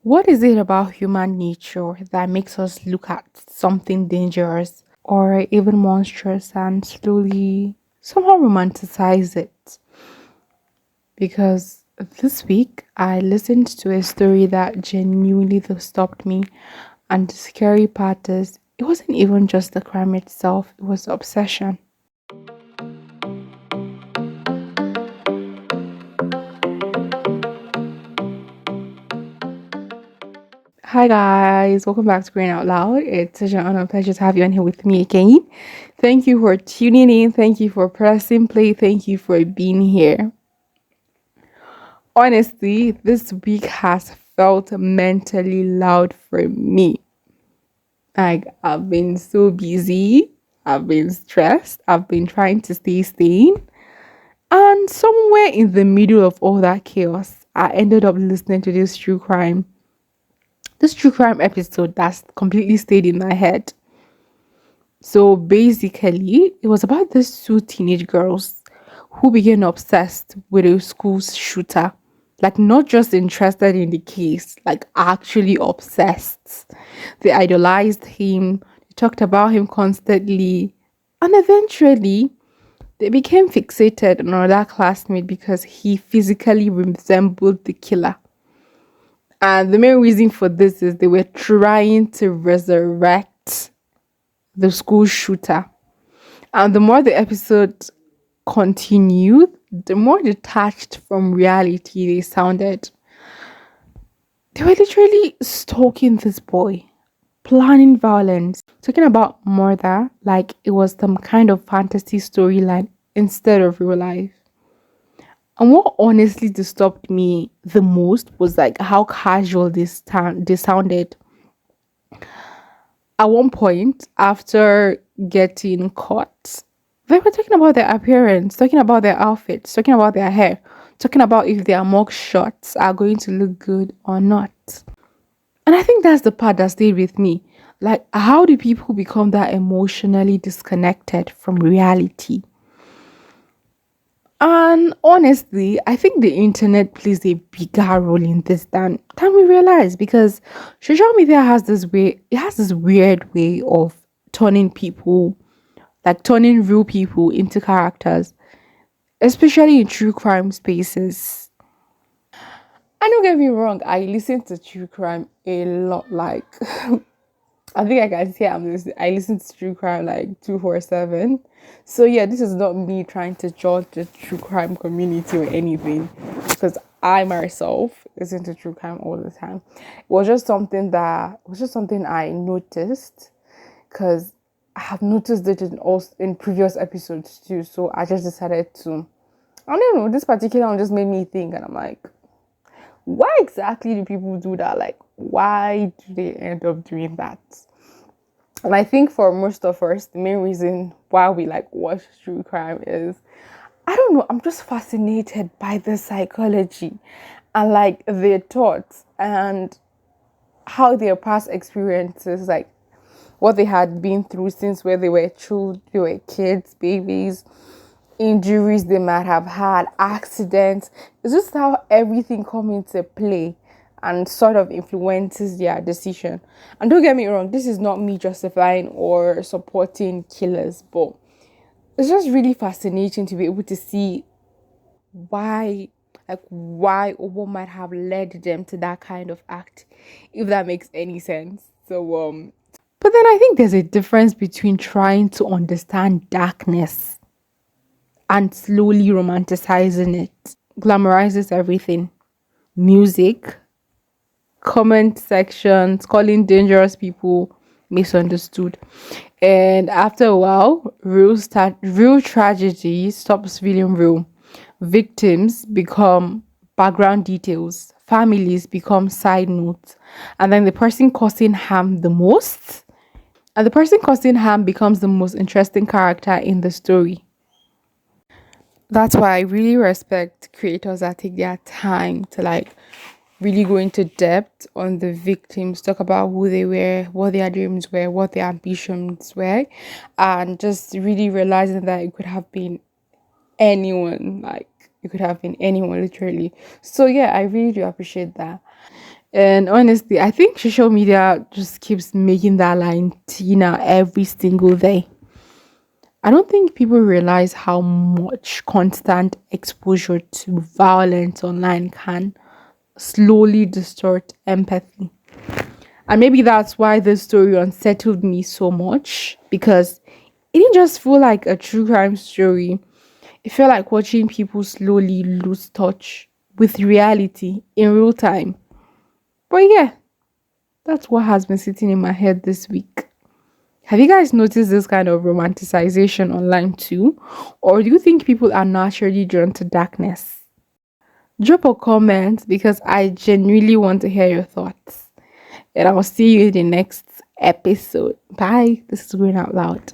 What is it about human nature that makes us look at something dangerous or even monstrous and slowly somehow romanticize it? Because this week I listened to a story that genuinely stopped me, and the scary part is it wasn't even just the crime itself, it was the obsession. Hi guys, welcome back to Green Out Loud. It's such an honor and pleasure to have you on here with me again. Thank you for tuning in. Thank you for pressing play. Thank you for being here. Honestly, this week has felt mentally loud for me. Like, I've been so busy, I've been stressed, I've been trying to stay sane. And somewhere in the middle of all that chaos, I ended up listening to this true crime episode that's completely stayed in my head. So basically, it was about these two teenage girls who became obsessed with a school's shooter. Like, not just interested in the case, like, actually obsessed. They idolized him, they talked about him constantly, and eventually, they became fixated on another classmate because he physically resembled the killer. And the main reason for this is they were trying to resurrect the school shooter. And the more the episode continued, the more detached from reality they sounded. They were literally stalking this boy, planning violence, talking about murder like it was some kind of fantasy storyline instead of real life. And what honestly disturbed me the most was like how casual they sounded. At one point, after getting caught, they were talking about their appearance, talking about their outfits, talking about their hair, talking about if their mug shots are going to look good or not. And I think that's the part that stayed with me. Like, how do people become that emotionally disconnected from reality? And honestly, I think the internet plays a bigger role in this than we realize, because social media has this weird way of turning people, like turning real people into characters, especially in true crime spaces. And don't get me wrong, I listen to true crime a lot. Like, I think I can say I listen to true crime like 247. So yeah, this is not me trying to judge the true crime community or anything, because I myself listen to true crime all the time. It was just something I noticed, because I have noticed it in previous episodes too. So I just decided to, I don't know, this particular one just made me think, and I'm like, why exactly do people do that? Like, why do they end up doing that? And I think for most of us, the main reason why we like watch true crime is, I don't know, I'm just fascinated by the psychology and like their thoughts and how their past experiences, like what they had been through since where they were kids, babies, injuries they might have had, accidents. It's just how everything come into play and sort of influences their decision. And don't get me wrong, this is not me justifying or supporting killers, but it's just really fascinating to be able to see why why or what might have led them to that kind of act, if that makes any sense. But then I think there's a difference between trying to understand darkness and slowly romanticizing it. Glamorizes everything. Music, comment sections, calling dangerous people misunderstood. And after a while, real tragedy stops feeling real. Victims become background details, families become side notes, and then the person causing harm becomes the most interesting character in the story. That's why I really respect creators that take their time to like really go into depth on the victims, talk about who they were, what their dreams were, what their ambitions were, and just really realizing that it could have been anyone, like it could have been anyone literally. So yeah, I really do appreciate that. And honestly, I think social media just keeps making that line thinner every single day. I don't think people realize how much constant exposure to violence online can slowly distort empathy. And maybe that's why this story unsettled me so much, because it didn't just feel like a true crime story. It felt like watching people slowly lose touch with reality in real time. But yeah, that's what has been sitting in my head this week. Have you guys noticed this kind of romanticization online too? Or do you think people are naturally drawn to darkness? Drop a comment because I genuinely want to hear your thoughts. And I'll see you in the next episode. Bye. This is Green Out Loud.